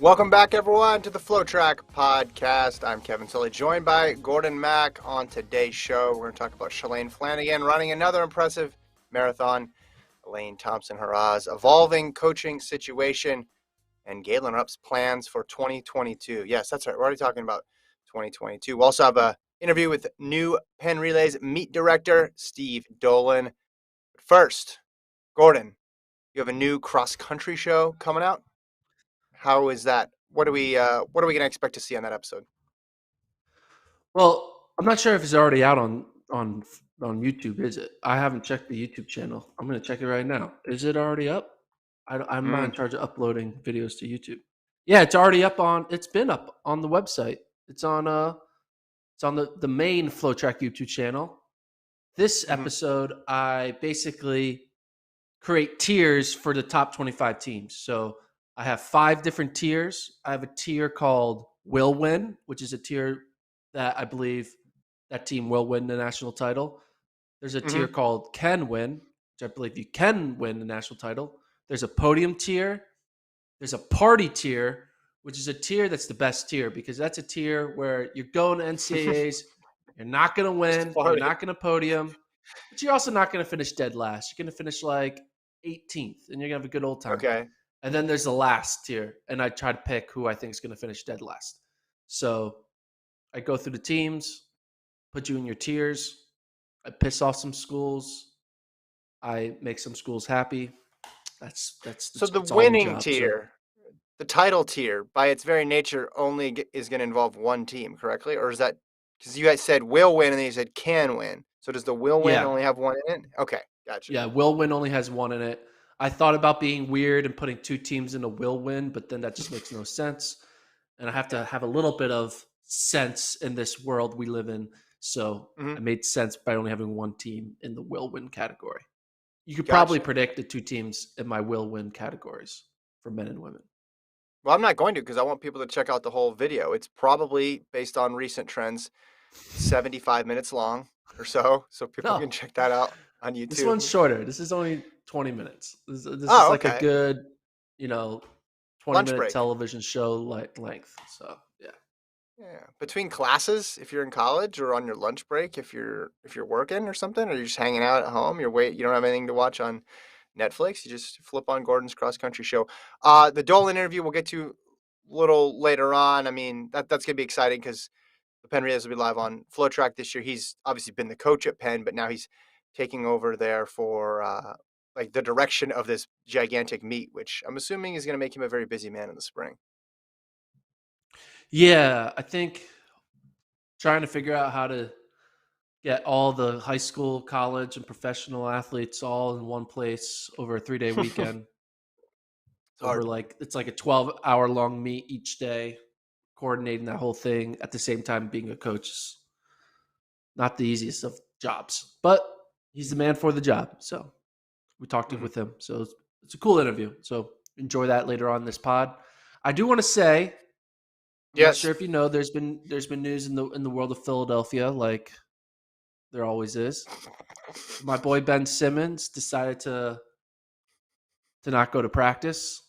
Welcome back, everyone, to the FloTrack podcast. I'm Kevin Sully, joined by Gordon Mack. On today's show, we're going to talk about Shalane Flanagan running another impressive marathon, Elaine Thompson-Herah's evolving coaching situation, and Galen Rupp's plans for 2022. Yes, that's right. We're already talking about 2022. We'll also have an interview with new Penn Relays meet director, Steve Dolan. But first, Gordon, you have a new cross-country show coming out. How is that? What are we going to expect to see on that episode? Well, I'm not sure if it's already out on YouTube. Is it? I haven't checked the YouTube channel. I'm going to check it right now. Is it already up? I'm not in charge of uploading videos to YouTube. Yeah, it's already up on. It's been up on the website. It's on the main FloTrack YouTube channel. This episode, I basically create tiers for the top 25 teams. So I have 5 different tiers. I have a tier called Will Win, which is a tier that I believe that team will win the national title. There's a tier called Can Win, which I believe you can win the national title. There's a podium tier. There's a party tier, which is a tier that's the best tier because that's a tier where you're going to NCAAs, you're not going to win, you're not going to podium, but you're also not going to finish dead last. You're going to finish like 18th, and you're going to have a good old time. Okay. And then there's the last tier, and I try to pick who I think is going to finish dead last. So I go through the teams, put you in your tiers. I piss off some schools. I make some schools happy. That's so the it's winning tier, the title tier, by its very nature, only is going to involve one team, correctly? Or is that because you guys said will win and then you said can win? So does the will win only have one in it? Okay, gotcha. Yeah, will win only has one in it. I thought about being weird and putting 2 teams in a will win, but then that just makes no sense. And I have to have a little bit of sense in this world we live in. So it made sense by only having one team in the will win category. You could probably predict the 2 teams in my will win categories for men and women. Well, I'm not going to because I want people to check out the whole video. It's probably based on recent trends, 75 minutes long or so. So people can check that out on YouTube. This one's shorter. This is only 20 minutes. This is like a good, 20-minute television show length. So, yeah. Yeah. Between classes, if you're in college, or on your lunch break, if you're working or something, or you're just hanging out at home, you don't have anything to watch on Netflix, you just flip on Gordon's cross country show. The Dolan interview we'll get to a little later on. I mean, that's gonna be exciting because the Penn Relays will be live on FloTrack this year. He's obviously been the coach at Penn, but now he's taking over there for like the direction of this gigantic meet, which I'm assuming is going to make him a very busy man in the spring. Yeah, I think trying to figure out how to get all the high school, college, and professional athletes all in one place over a 3-day weekend. It's like a 12-hour long meet each day, coordinating that whole thing at the same time being a coach is not the easiest of jobs, but he's the man for the job. So we talked with him. So it's a cool interview. So enjoy that later on in this pod. I do want to say, I'm not sure if you know, there's been news in the world of Philadelphia, like there always is. My boy Ben Simmons decided to not go to practice.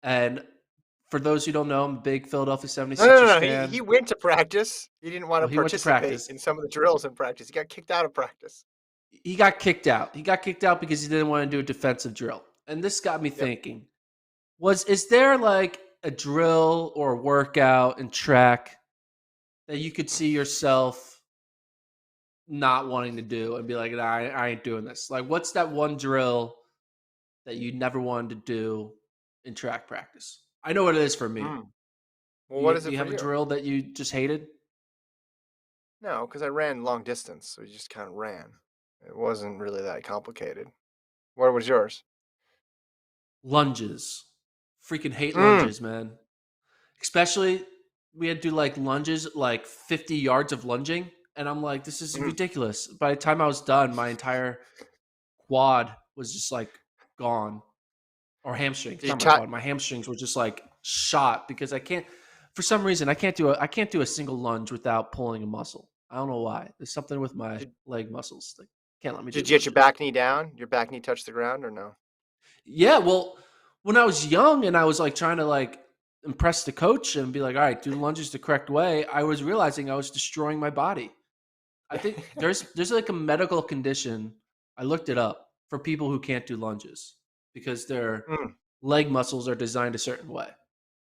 And for those who don't know, I'm a big Philadelphia 76ers fan. He went to practice. He didn't want to participate in some of the drills in practice. He got kicked out of practice. He got kicked out. He got kicked out because he didn't want to do a defensive drill. And this got me thinking, is there like a drill or a workout in track that you could see yourself not wanting to do and be like, nah, I ain't doing this? Like, what's that one drill that you never wanted to do in track practice? I know what it is for me. Well, what is it for you? Do you have a drill that you just hated? No, because I ran long distance, so you just kind of ran. It wasn't really that complicated. What was yours? Lunges. Freaking hate lunges, man. Especially, we had to do like lunges, like 50 yards of lunging. And I'm like, this is ridiculous. By the time I was done, my entire quad was just like gone. Or hamstrings. Not my quad. My hamstrings were just like shot because I can't, for some reason, I can't do a single lunge without pulling a muscle. I don't know why. There's something with my leg muscles that can't let me do it. Did you get your back knee down? Your back knee touch the ground or no? Yeah, well, when I was young and I was like trying to like impress the coach and be like, all right, do the lunges the correct way, I was realizing I was destroying my body. I think there's like a medical condition. I looked it up for people who can't do lunges because their Mm, leg muscles are designed a certain way,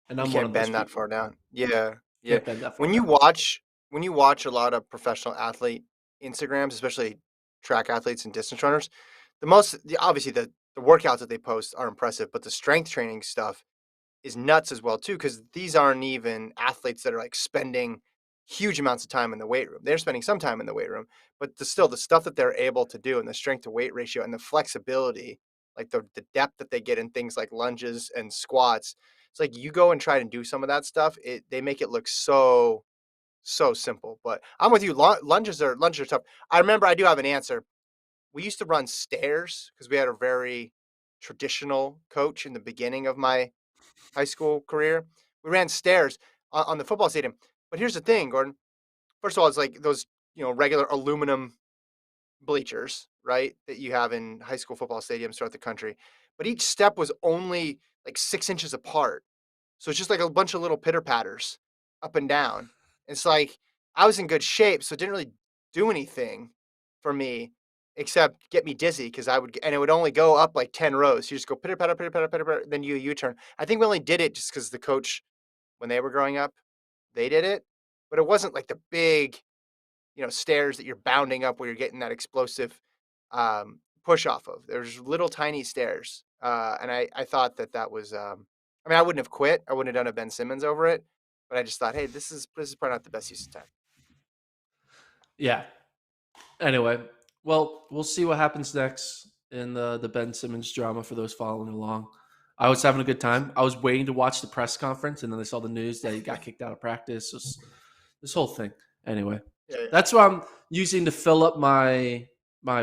and you I'm one can't of those bend that people. far down. Yeah, yeah. Can't bend that far When you down. watch when you watch a lot of professional athlete Instagrams, especially track athletes and distance runners, obviously the workouts that they post are impressive, but the strength training stuff is nuts as well too, because these aren't even athletes that are like spending huge amounts of time in the weight room. They're spending some time in the weight room, but still the stuff that they're able to do and the strength to weight ratio and the flexibility, like the depth that they get in things like lunges and squats. It's like you go and try to do some of that stuff. They make it look so simple. But I'm with you. Lunges are tough. I remember I do have an answer. We used to run stairs because we had a very traditional coach in the beginning of my high school career. We ran stairs on the football stadium. But here's the thing, Gordon. First of all, it's like those, regular aluminum bleachers, right? That you have in high school football stadiums throughout the country. But each step was only like 6 inches apart. So it's just like a bunch of little pitter patters up and down. It's like I was in good shape, so it didn't really do anything for me except get me dizzy because and it would only go up like 10 rows. You just go pitter patter, pitter patter, then you U turn. I think we only did it just because the coach, when they were growing up, they did it, but it wasn't like the big, stairs that you're bounding up where you're getting that explosive push off of. There's little tiny stairs. And I thought that was, I mean, I wouldn't have quit. I wouldn't have done a Ben Simmons over it, but I just thought, hey, this is probably not the best use of time. Yeah. Anyway, well, we'll see what happens next in the Ben Simmons drama for those following along. I was having a good time. I was waiting to watch the press conference, and then I saw the news that he got kicked out of practice. This whole thing. Anyway, Yeah, yeah. that's what I'm using to fill up my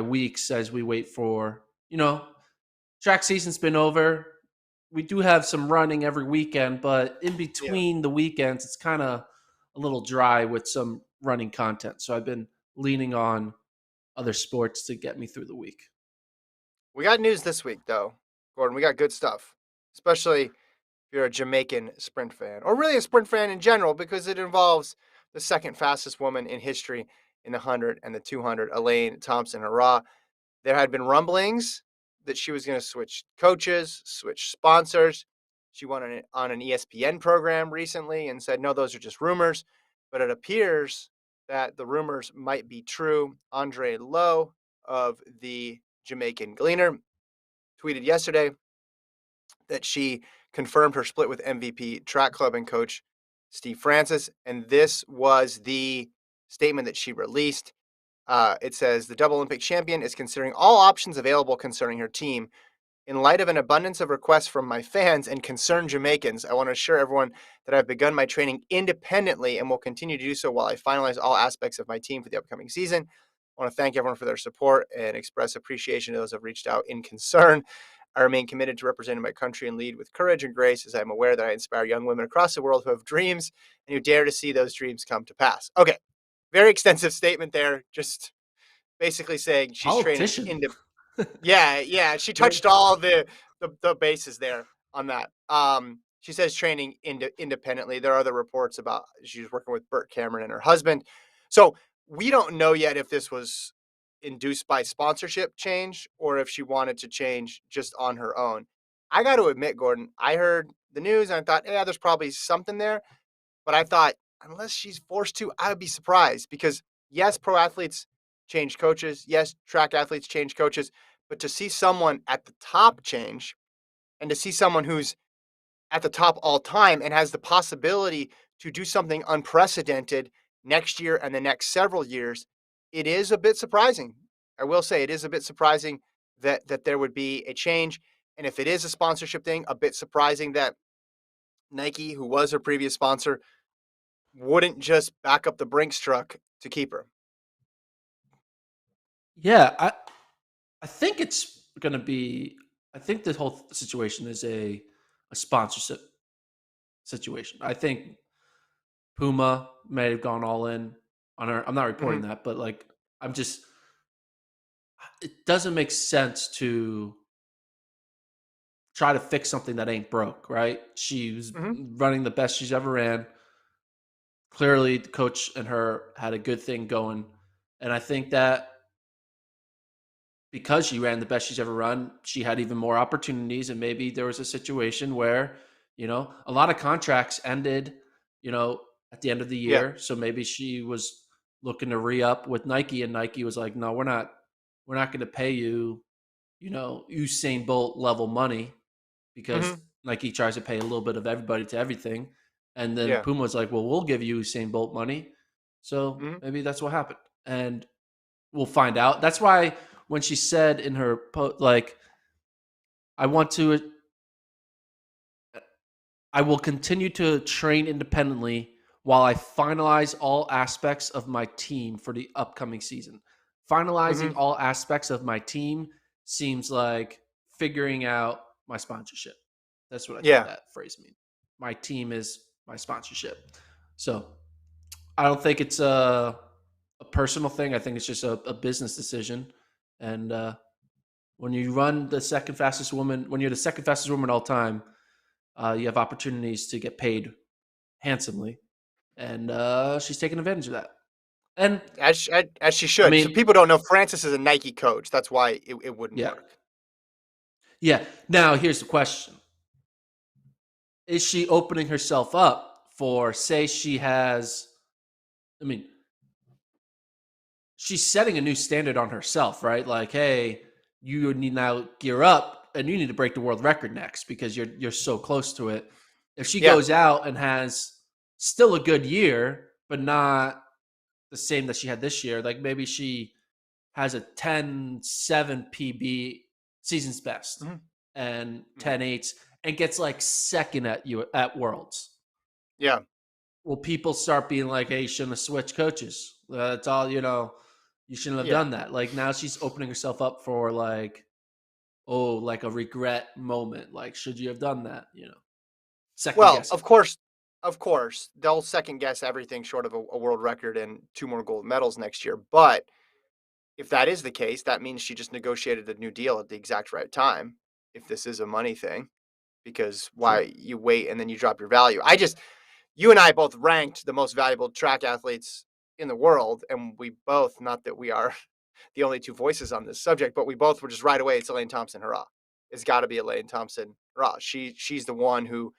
weeks as we wait for track season's been over. We do have some running every weekend, but in Yeah. between the weekends, it's kind of a little dry with some running content. So I've been leaning on other sports to get me through the week. We got news this week, though, Gordon. We got good stuff, especially if you're a Jamaican sprint fan, or really a sprint fan in general, because it involves the second fastest woman in history in the 100 and the 200, Elaine Thompson-Herah. There had been rumblings that she was going to switch coaches, switch sponsors. She went on an ESPN program recently and said, no, those are just rumors. But it appears that the rumors might be true. Andre Lowe of the Jamaican Gleaner tweeted yesterday that she confirmed her split with MVP track club and coach Steve Francis. And this was the statement that she released. It says the double Olympic champion is considering all options available concerning her team. In light of an abundance of requests from my fans and concerned Jamaicans, I want to assure everyone that I've begun my training independently and will continue to do so while I finalize all aspects of my team for the upcoming season. I want to thank everyone for their support and express appreciation to those who have reached out in concern. I remain committed to representing my country and lead with courage and grace as I'm aware that I inspire young women across the world who have dreams and who dare to see those dreams come to pass. Okay, very extensive statement there. Just basically saying she's training Politician. yeah, yeah, she Great. touched all the bases there on that. She says training independently. There are other reports about she's working with Burt Cameron and her husband. So we don't know yet if this was induced by sponsorship change or if she wanted to change just on her own. I got to admit, Gordon, I heard the news and I thought, yeah, there's probably something there. But I thought, unless she's forced to, I would be surprised because yes, pro athletes change coaches. Yes, track athletes change coaches. But to see someone at the top change and to see someone who's at the top all time and has the possibility to do something unprecedented next year and the next several years, it is a bit surprising. I will say it is a bit surprising that there would be a change. And if it is a sponsorship thing, a bit surprising that Nike, who was her previous sponsor, wouldn't just back up the Brinks truck to keep her. Yeah, I think it's going to be. I think this whole situation is a sponsorship situation. I think Puma may have gone all in on her. I'm not reporting Mhm. that, but like I'm just. It doesn't make sense to try to fix something that ain't broke, right? She was Hmm. running the best she's ever ran. Clearly, the coach and her had a good thing going. And I think that because she ran the best she's ever run, she had even more opportunities. And maybe there was a situation where, a lot of contracts ended, at the end of the Yeah. year. So maybe she was looking to re-up with Nike, and Nike was like, no, we're not going to pay you, Usain Bolt level money, because Hmm. Nike tries to pay a little bit of everybody to everything. And then Yeah. Puma was like, well, we'll give you Usain Bolt money. So Hmm. maybe that's what happened. And we'll find out. That's why when she said in her post, like, I want to, I will continue to train independently while I finalize all aspects of my team for the upcoming season. Hmm. Finalizing all aspects of my team seems like figuring out my sponsorship. That's what I think Yeah. that phrase means. My team is my sponsorship. So I don't think it's a personal thing. I think it's just a business decision. And when you run the second fastest woman, when you're the second fastest woman all time, you have opportunities to get paid handsomely, and she's taking advantage of that. And As she I should. So mean, people don't know Francis is a Nike coach. That's why it wouldn't yeah, work. yeah. Now here's the question: is she opening herself up for? Say she has. I mean, she's setting a new standard on herself, right? Like, hey, you need now gear up, and you need to break the world record next because you're so close to it. If she Yeah. goes out and has still a good year, but not the same that she had this year, like maybe she has a 10-7 PB season's best Hmm. and Hmm. 10-8s and gets like second at you at Worlds. Yeah. Will people start being like, hey, you shouldn't have switched coaches? That's all, you shouldn't have Yeah. done that. Like now she's opening herself up for like, oh, like a regret moment. Like, should you have done that? Second Well, guessing. of course, they'll second guess everything short of a world record and two more gold medals next year. But if that is the case, that means she just negotiated a new deal at the exact right time. If this is a money thing, because True. why you wait and then you drop your value? You and I both ranked the most valuable track athletes in the world, and we both, not that we are the only two voices on this subject, but we both were just right away. It's Elaine Thompson-Herah. It's got to be Elaine Thompson-Herah. She's the one who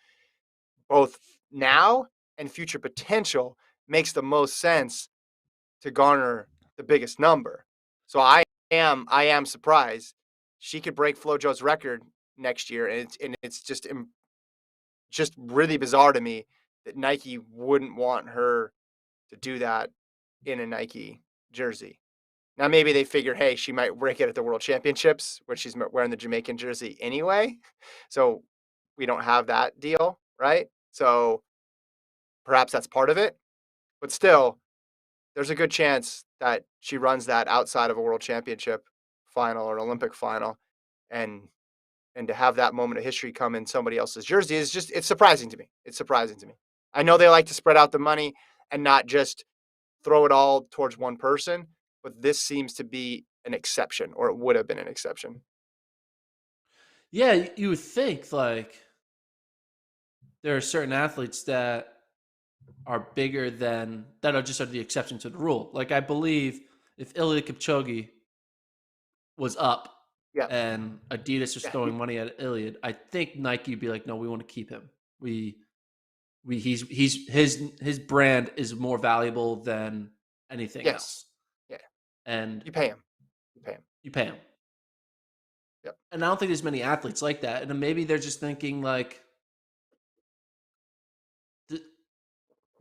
both now and future potential makes the most sense to garner the biggest number. So I am surprised she could break FloJo's record next year, and it's just really bizarre to me that Nike wouldn't want her to do that in a Nike jersey. Now maybe they figure, hey, she might break it at the World Championships where she's wearing the Jamaican jersey anyway, so we don't have that deal, right? So perhaps that's part of it, but still, there's a good chance that she runs that outside of a World Championship final or Olympic final, and to have that moment of history come in somebody else's jersey is just it's surprising to me. It's surprising to me. I know they like to spread out the money and not just throw it all towards one person, but this seems to be an exception, or it would have been an exception. Yeah, you would think like there are certain athletes that are bigger than that are just are the exception to the rule. Like I believe if Ilya Kipchoge was up Yeah, and Adidas was yeah, throwing money at Iliad, I think Nike would be like, no, we want to keep him. We he's his brand is more valuable than anything yes, else, yeah. and You pay him. You pay him. you pay him. Yep. And I don't think there's many athletes like that. And then maybe they're just thinking like,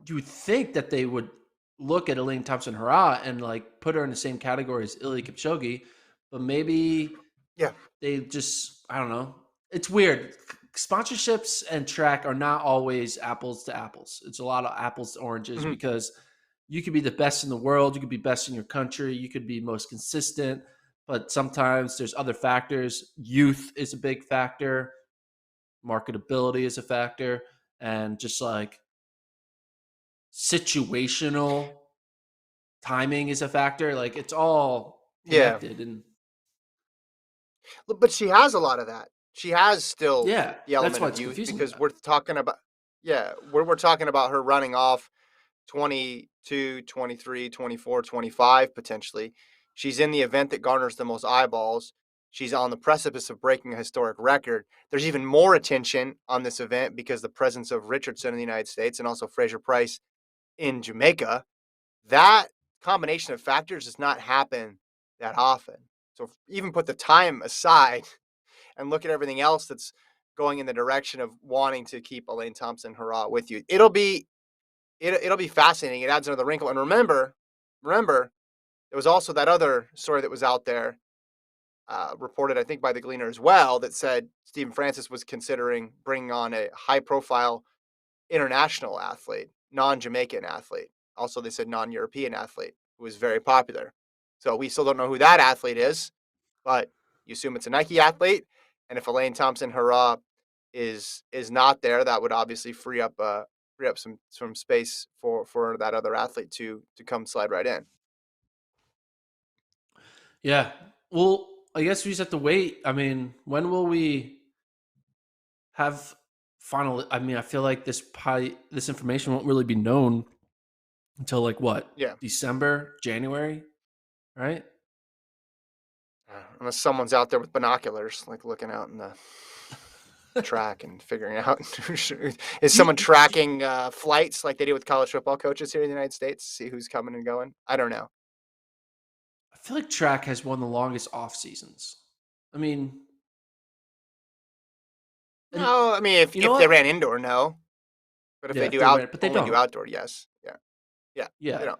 you would think that they would look at Elaine Thompson-Herah and like put her in the same category as Ilya Kipchoge, but maybe Yeah. they just I don't know. It's weird. Sponsorships and track are not always apples to apples. It's a lot of apples to oranges Hmm. because you could be the best in the world, you could be best in your country, you could be most consistent, but sometimes there's other factors. Youth is a big factor, marketability is a factor, and just like situational timing is a factor. Like it's all Yeah. connected and But she has a lot of that. she has still Yeah, the that's element why of it's youth confusing to because them. we're talking about we're talking about her running off 22, 23, 24, 25 potentially. She's in the event that garners the most eyeballs. She's on the precipice of breaking a historic record. There's even more attention on this event because the presence of Richardson in the United States and also Fraser Price in Jamaica. That combination of factors does not happen that often. So even put the time aside and look at everything else that's going in the direction of wanting to keep Elaine Thompson-Herah with you. It'll be fascinating. It adds another wrinkle. And remember, there was also that other story that was out there, reported I think by the Gleaner as well, that said Stephen Francis was considering bringing on a high-profile international athlete, non-Jamaican athlete. Also, they said non-European athlete who was very popular. So we still don't know who that athlete is, but you assume it's a Nike athlete. And if Elaine Thompson-Herah is not there, that would obviously free up some space for that other athlete to come slide right in. Yeah. Well, I guess we just have to wait. I mean, when will we have final? I mean, I feel like this information won't really be known until like what, Yeah, December, January, right? unless someone's out there with binoculars, like looking out in the track and figuring out is You, someone tracking flights like they do with college football coaches here in the United States, see who's coming and going. I don't know. I feel like track has one of the longest off seasons. I mean, and No, I mean you know if they what? ran indoor, no. But if Yeah, they if do they ran, but they only do don't. outdoor, yes. Yeah. Yeah. They Yeah, don't.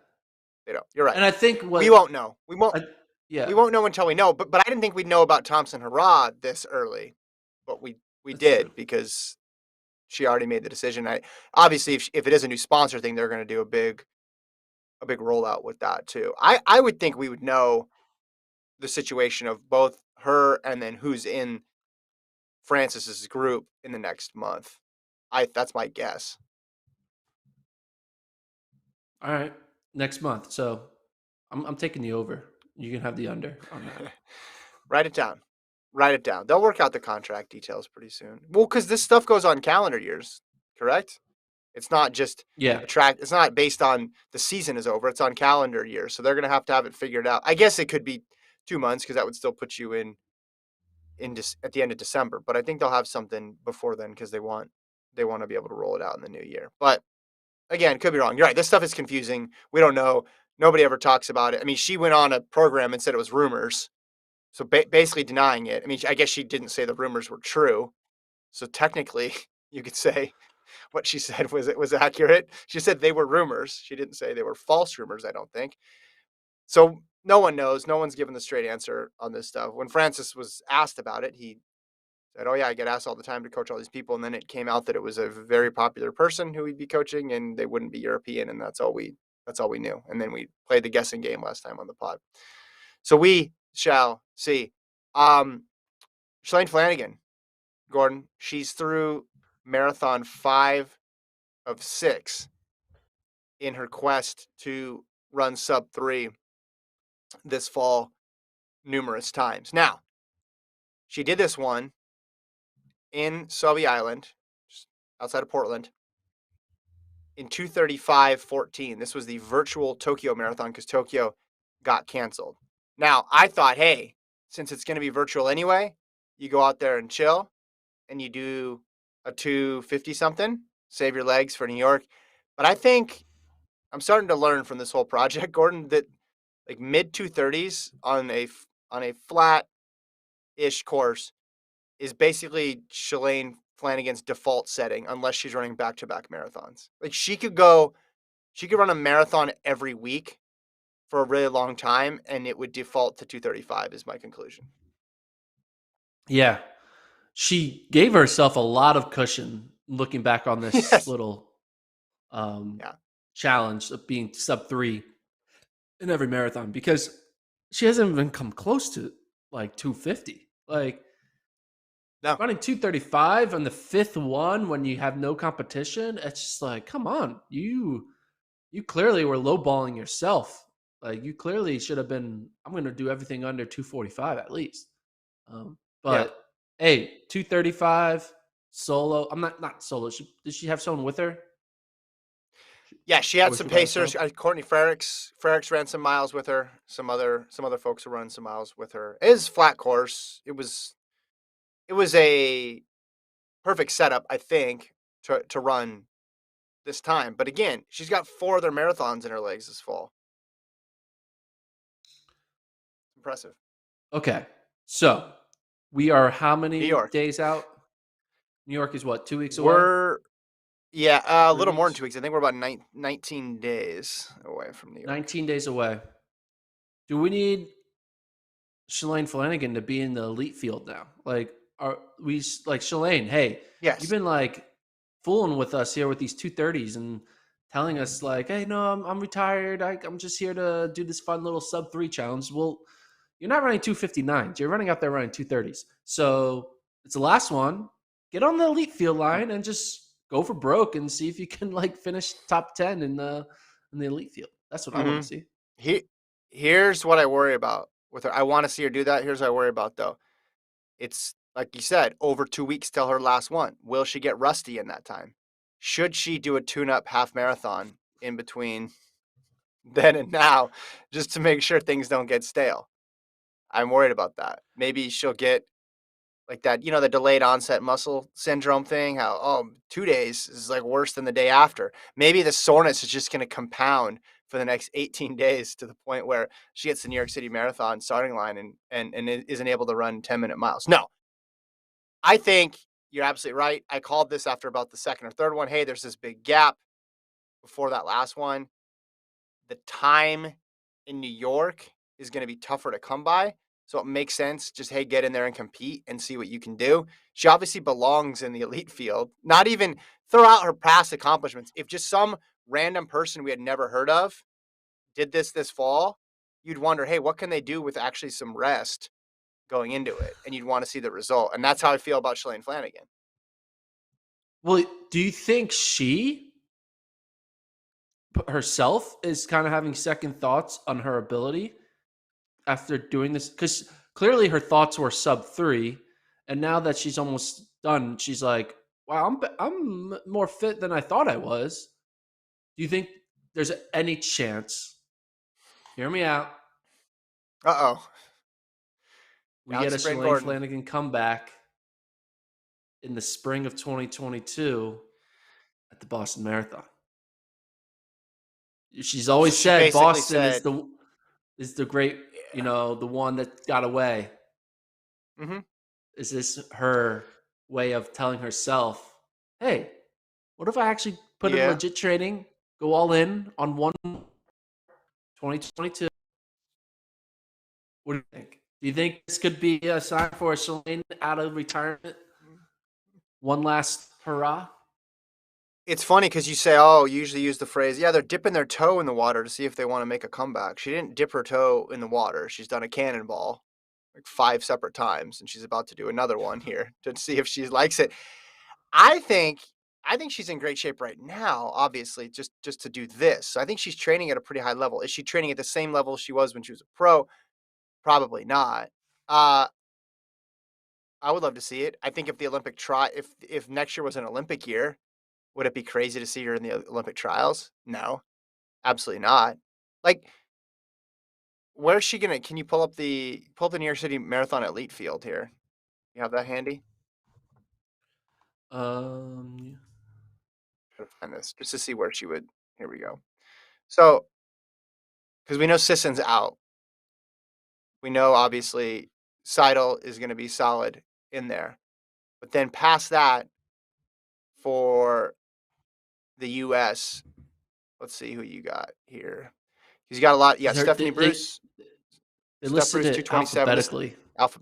They don't. You're right. and I think We what, won't know. I, We yeah, won't know until we know. But I didn't think we'd know about Thompson-Herah this early. But we that's true. did because she already made the decision. I obviously if it is a new sponsor thing, they're going to do a big rollout with that too. I would think we would know the situation of both her and then who's in Francis's group in the next month. I That's my guess. All right, next month. So I'm taking the over. You can have the under on that. Write it down. Write it down. They'll work out the contract details pretty soon. Well, because this stuff goes on calendar years, correct? It's not just Yeah, a track. It's not based on the season is over. It's on calendar years. So they're going to have it figured out. I guess it could be 2 months because that would still put you at the end of December. But I think they'll have something before then because they want to be able to roll it out in the new year. But again, could be wrong. You're right. This stuff is confusing. We don't know. Nobody ever talks about it. I mean, she went on a program and said it was rumors. So basically denying it. I mean, I guess she didn't say the rumors were true. So technically, you could say what she said was accurate. She said they were rumors. She didn't say they were false rumors, I don't think. So no one knows. No one's given the straight answer on this stuff. When Francis was asked about it, he said, "Oh yeah, I get asked all the time to coach all these people." And then it came out that it was a very popular person who he'd be coaching, and they wouldn't be European, and that's all we knew. And then we played the guessing game last time on the pod. So we shall see. Um, Shalane Flanagan, Gordon, she's through marathon 5 of 6 in her quest to run sub 3 this fall numerous times. Now, she did this one in Sauvie Island, just outside of Portland, in 2:35:14. This was the virtual Tokyo marathon because Tokyo got canceled. Now, I thought, hey, since it's going to be virtual anyway, you go out there and chill and you do a 250 something, save your legs for New York. But I think I'm starting to learn from this whole project, Gordon, that like mid 230s on a flat ish course is basically Shalane Flanagan's default setting unless she's running back to back marathons. Like she could run a marathon every week for a really long time and it would default to 235 is my conclusion. yeah. She gave herself a lot of cushion looking back on this Yes. little um, Yeah. challenge of being sub 3 in every marathon because she hasn't even come close to like 250. Like No. running 235 on the fifth one when you have no competition, it's just like, come on, you clearly were lowballing yourself. Like you clearly should have been. I'm going to do everything under 245 at least. Yeah. But Hey, 235 solo. I'm not solo. Did she have someone with her? Yeah, she Or had was some she by herself? pacers. Courtney Frericks ran some miles with her. Some other folks were running some miles with her. It is flat course. It was a perfect setup, I think, to run this time. But again, she's got 4 other marathons in her legs this fall. Impressive. Okay. So we are how New many York. days out? New York is what, 2 weeks away? We're yeah, a Three little more than weeks? 2 weeks. I think we're about 19 days away from New York. 19 days away. Do we need Shalane Flanagan to be in the elite field now? Like, are we like Shalane? Hey, you've Yes. been like fooling with us here with these 230s and telling us like, hey, no, I'm retired. I'm just here to do this fun little sub 3 challenge. Well, you're not running 259s. You're running out there running 230s. So it's the last one. Get on the elite field line and just go for broke and see if you can like finish top 10 in the elite field. That's what I want Mm-hmm. to see. Here's what I worry about with her. I want to see her do that. Here's what I worry about though. It's like you said, over 2 weeks till her last one. Will she get rusty in that time? Should she do a tune-up half marathon in between then and now, just to make sure things don't get stale? I'm worried about that. Maybe she'll get like that, the delayed onset muscle syndrome thing. How 2 days is like worse than the day after. Maybe the soreness is just going to compound for the next 18 days to the point where she gets the New York City Marathon starting line and isn't able to run 10-minute miles. No, I think you're absolutely right. I called this after about the second or third one. Hey, there's this big gap before that last one. The time in New York is going to be tougher to come by. So it makes sense. Just, hey, get in there and compete and see what you can do. She obviously belongs in the elite field. Not even throw out her past accomplishments. If just some random person we had never heard of did this fall, you'd wonder, hey, what can they do with actually some rest going into it? And you'd want to see the result. And that's how I feel about Shalane Flanagan. Well, do you think she herself is kind of having second thoughts on her ability after doing this? Because clearly her thoughts were sub 3, and now that she's almost done, she's like, "Wow, I'm more fit than I thought I was." Do you think there's any chance? Hear me out. Uh-oh. We get Alex a Sprain Shalane Gordon. Flanagan comeback in the spring of 2022 at the Boston Marathon. She's So always she said basically Boston said, is the great, yeah. the one that got away. Mm-hmm. Is this her way of telling herself, hey, what if I actually put in Yeah. legit training, go all in on 2022? What do you think? Do you think this could be a sign for Shalane out of retirement? One last hurrah? It's funny because you say, oh, you usually use the phrase, yeah, they're dipping their toe in the water to see if they want to make a comeback. She didn't dip her toe in the water. She's done a cannonball like 5 separate times, and she's about to do another one here to see if she likes it. I think I think she's in great shape right now, obviously, just to do this. So I think she's training at a pretty high level. Is she training at the same level she was when she was a pro? Probably not. Uh, I would love to see it. I think if next year was an Olympic year, would it be crazy to see her in the Olympic trials? No, absolutely not. Like, where's she gonna? Can you pull up the New York City Marathon Elite field here? You have that handy? Um, Try to find this just to see where she would. Here we go. So, because we know Sisson's out, we know obviously Seidel is going to be solid in there, but then past that for the U.S., let's see who you got here. He's got a lot. You got because Stephanie Bruce, they listed it 227. This alphabetically. Alpha.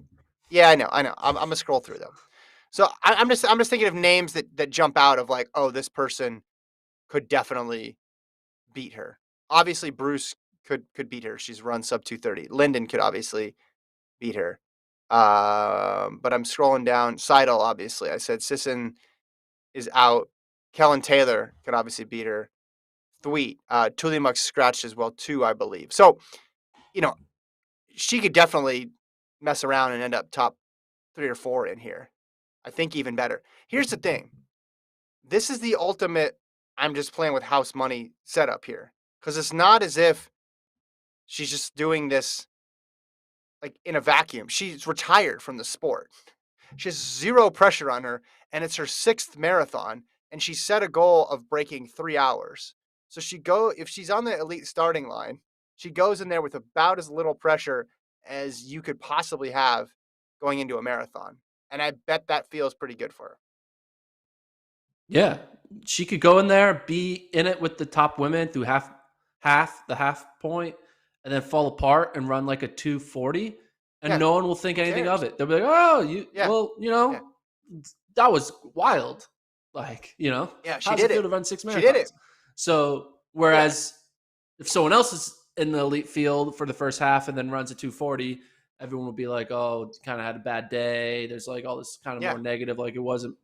Yeah, I know. I'm gonna scroll through them. So I'm just thinking of names that jump out of like, oh, this person could definitely beat her. Obviously, Bruce could beat her. She's run sub 230. Linden could obviously beat her. But I'm scrolling down. Seidel, obviously. I said Sisson is out. Kellen Taylor could obviously beat her. Thweet. Tuliamuk scratched as well too, I believe. So, you know, she could definitely mess around and end up top 3 or 4 in here. I think even better. Here's the thing. This is the ultimate I'm just playing with house money setup here. Because it's not as if she's just doing this like in a vacuum. She's retired from the sport. She has zero pressure on her, and it's her 6th marathon, and she set a goal of breaking 3 hours. So if she's on the elite starting line, she goes in there with about as little pressure as you could possibly have going into a marathon. And I bet that feels pretty good for her. Yeah, she could go in there, be in it with the top women through the half point, and then fall apart and run like a 2:40, and Yeah. no one will think Who anything of cares? it. They'll be like, "Oh, Yeah. Yeah. that was wild." Like, Yeah. how She does it did feel it. to run 6 She did it. marathons? So, Yeah. whereas if someone else is in the elite field for the first half and then runs a 2:40, everyone will be like, "Oh, kind of had a bad day." There's like all this kind of Yeah. more negative, like it wasn't.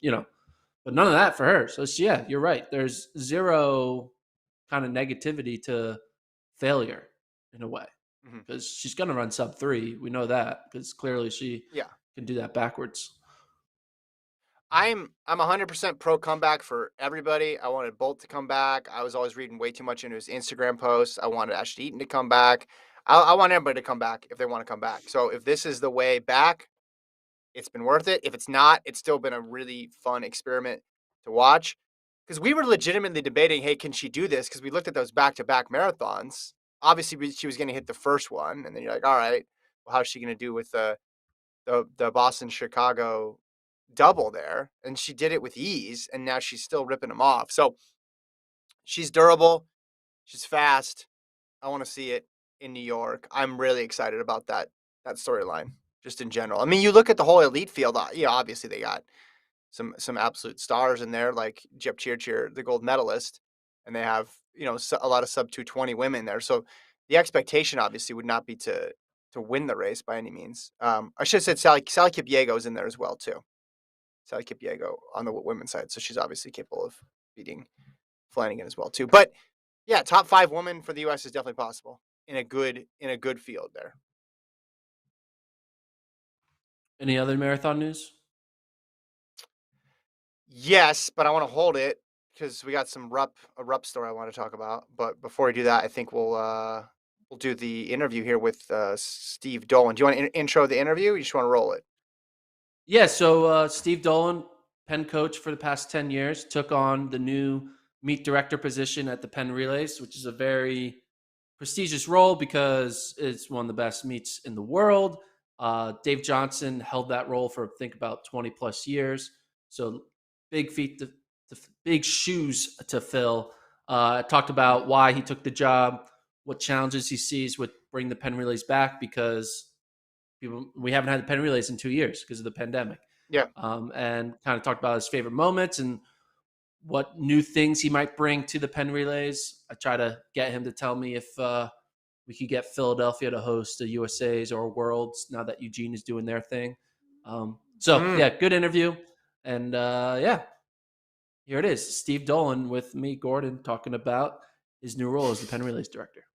But none of that for her. So yeah, you're right. There's zero kind of negativity to failure in a way Mm-hmm. because she's going to run sub 3. We know that because clearly she Yeah. can do that backwards. I'm 100% pro comeback for everybody. I wanted Bolt to come back. I was always reading way too much into his Instagram posts. I wanted Ashley Eaton to come back. I want everybody to come back if they want to come back. So if this is the way back, it's been worth it. If it's not, it's still been a really fun experiment to watch. Because we were legitimately debating, hey, can she do this? Because we looked at those back-to-back marathons. Obviously, she was going to hit the first one, and then you're like, all right, well, how's she going to do with the Boston Chicago double there? And she did it with ease, and now she's still ripping them off. So she's durable, she's fast. I want to see it in New York. I'm really excited about that storyline just in general. I mean, you look at the whole elite field. Yeah, obviously they got some absolute stars in there, like Jep Chirchir, the gold medalist, and they have a lot of sub 220 women there. So the expectation obviously would not be to win the race by any means. I should have said Sally Kipyego is in there as well too. Sally Kipyego on the women's side, so she's obviously capable of beating Flanagan as well too. But yeah, top 5 woman for the U.S. is definitely possible in a good field there. Any other marathon news? Yes, but I want to hold it because we got a Rupp story I want to talk about. But before we do that, I think we'll do the interview here with Steve Dolan. Do you want to intro the interview? Or you just want to roll it? Yeah, so Steve Dolan, Penn coach for the past 10 years, took on the new meet director position at the Penn Relays, which is a very prestigious role because it's one of the best meets in the world. Dave Johnson held that role for, I think, about 20 plus years. So big big shoes to fill. Talked about why he took the job, what challenges he sees with bringing the Penn Relays back because we haven't had the Penn Relays in 2 years because of the pandemic. Yeah. And kind of talked about his favorite moments and what new things he might bring to the Penn Relays. I try to get him to tell me if we could get Philadelphia to host a USA's or Worlds now that Eugene is doing their thing. Yeah, good interview. And yeah, here it is. Steve Dolan with me, Gordon, talking about his new role as the Penn Relays director.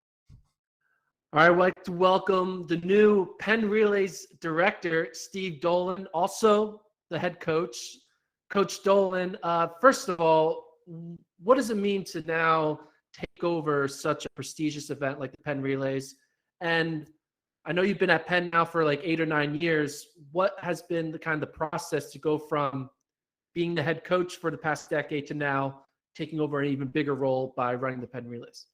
All right, I'd like to welcome the new Penn Relays director, Steve Dolan, also the head coach. Coach Dolan, first of all, what does it mean to now take over such a prestigious event like the Penn Relays? And I know you've been at Penn now for like 8 or 9 years. What has been the kind of the process to go from being the head coach for the past decade to now taking over an even bigger role by running the Penn Relays?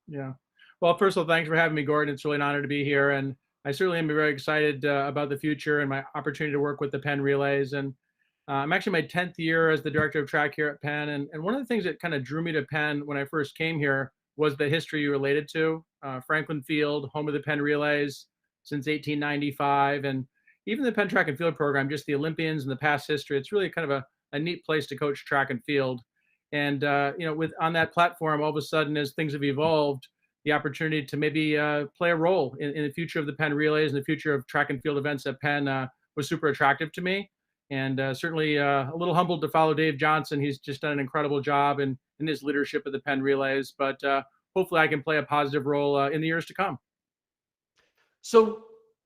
Yeah. Well, first of all, thanks for having me, Gordon. It's really an honor to be here. And I certainly am very excited about the future and my opportunity to work with the Penn Relays. And I'm actually my 10th year as the director of track here at Penn. And one of the things that kind of drew me to Penn when I first came here was the history you related to. Franklin Field, home of the Penn Relays since 1895. And even the Penn Track and Field program, just the Olympians and the past history, it's really kind of a neat place to coach track and field. And with on that platform, all of a sudden, as things have evolved, the opportunity to maybe play a role in the future of the Penn Relays and the future of track and field events at Penn was super attractive to me. And certainly a little humbled to follow Dave Johnson. He's just done an incredible job in his leadership of the Penn Relays. But hopefully I can play a positive role in the years to come. So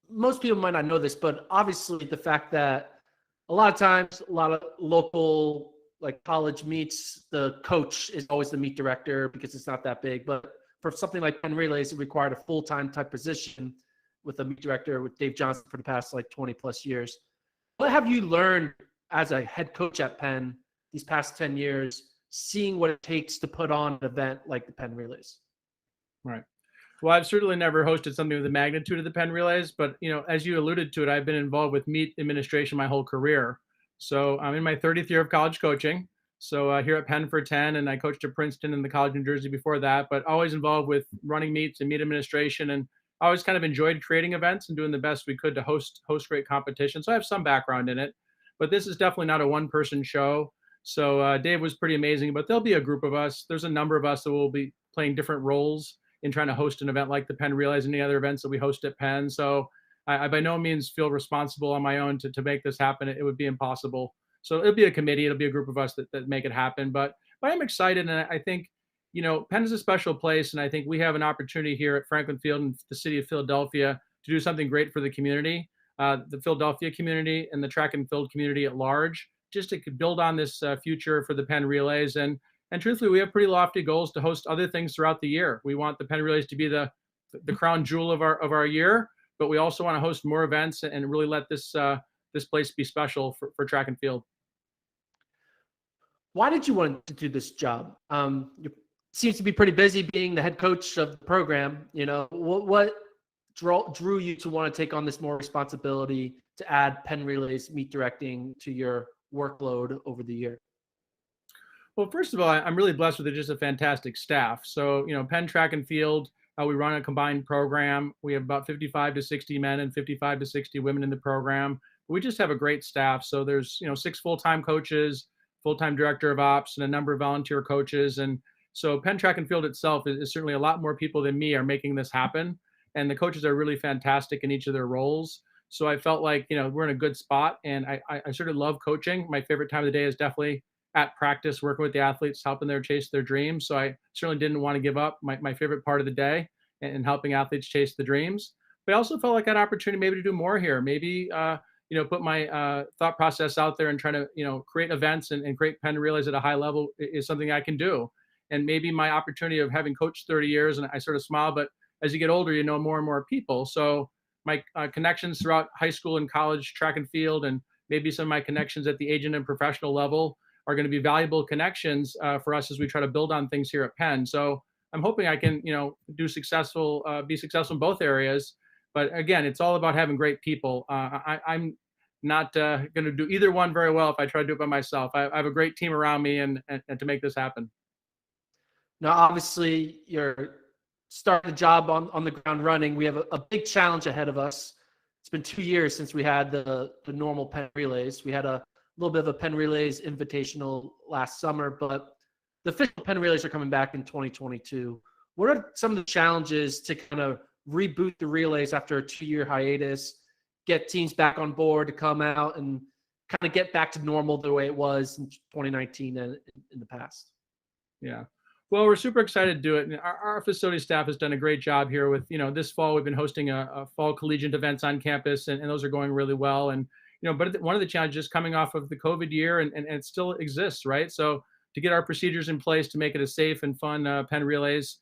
most people might not know this, but obviously the fact that a lot of times, a lot of local like college meets, the coach is always the meet director because it's not that big. But for something like Penn Relays, it required a full-time type position with a meet director with Dave Johnson for the past like 20 plus years. What have you learned as a head coach at Penn these past 10 years, seeing what it takes to put on an event like the Penn Relays? Right. Well, I've certainly never hosted something with the magnitude of the Penn Relays, but as you alluded to it, I've been involved with meet administration my whole career. So I'm in my 30th year of college coaching. So here at Penn for 10, and I coached at Princeton and the College of New Jersey before that, but always involved with running meets and meet administration. And I always kind of enjoyed creating events and doing the best we could to host great competition. So I have some background in it, but this is definitely not a one-person show. So Dave was pretty amazing, but there'll be a group of us. There's a number of us that will be playing different roles in trying to host an event like the Penn Relays and any other events that we host at Penn. So I by no means feel responsible on my own to make this happen. It would be impossible. So it'll be a committee. It'll be a group of us that make it happen. But I'm excited. And I think, Penn is a special place. And I think we have an opportunity here at Franklin Field in the city of Philadelphia to do something great for the community, the Philadelphia community and the track and field community at large, just to build on this future for the Penn Relays. And truthfully, we have pretty lofty goals to host other things throughout the year. We want the Penn Relays to be the crown jewel of our year, but we also want to host more events and really let this place be special for track and field. Why did you want to do this job? You seems to be pretty busy being the head coach of the program. What drew you to want to take on this more responsibility to add Penn Relays meet directing to your workload over the year? Well, first of all, I'm really blessed with just a fantastic staff. So, Penn Track and Field, we run a combined program. We have about 55 to 60 men and 55 to 60 women in the program. We just have a great staff. So there's, 6 full-time coaches, full-time director of ops, and a number of volunteer coaches. And so Penn Track and Field itself is certainly a lot more people than me are making this happen. And the coaches are really fantastic in each of their roles. So I felt like, we're in a good spot. And I sort of love coaching. My favorite time of the day is definitely at practice, working with the athletes, helping them chase their dreams. So I certainly didn't want to give up my favorite part of the day and helping athletes chase the dreams. But I also felt like I had an opportunity maybe to do more here. Maybe, put my thought process out there and try to, create events and create Penn Relays at a high level is something I can do. And maybe my opportunity of having coached 30 years, and I sort of smile, but as you get older, you know more and more people. So my connections throughout high school and college track and field, and maybe some of my connections at the agent and professional level are going to be valuable connections for us as we try to build on things here at Penn. So I'm hoping I can, be successful in both areas. But again, it's all about having great people. I'm not going to do either one very well if I try to do it by myself. I have a great team around me and to make this happen. Now, obviously, you're starting the job on the ground running. We have a big challenge ahead of us. It's been 2 years since we had the normal Penn Relays. We had a little bit of a Penn Relays Invitational last summer, but the official Penn Relays are coming back in 2022. What are some of the challenges to kind of reboot the relays after a 2-year hiatus, get teams back on board to come out and kind of get back to normal the way it was in 2019 and in the past? Yeah. Well, we're super excited to do it. And our facility staff has done a great job here with, this fall we've been hosting a fall collegiate events on campus, and those are going really well. And but one of the challenges coming off of the COVID year, and it still exists, right? So to get our procedures in place to make it a safe and fun Penn Relays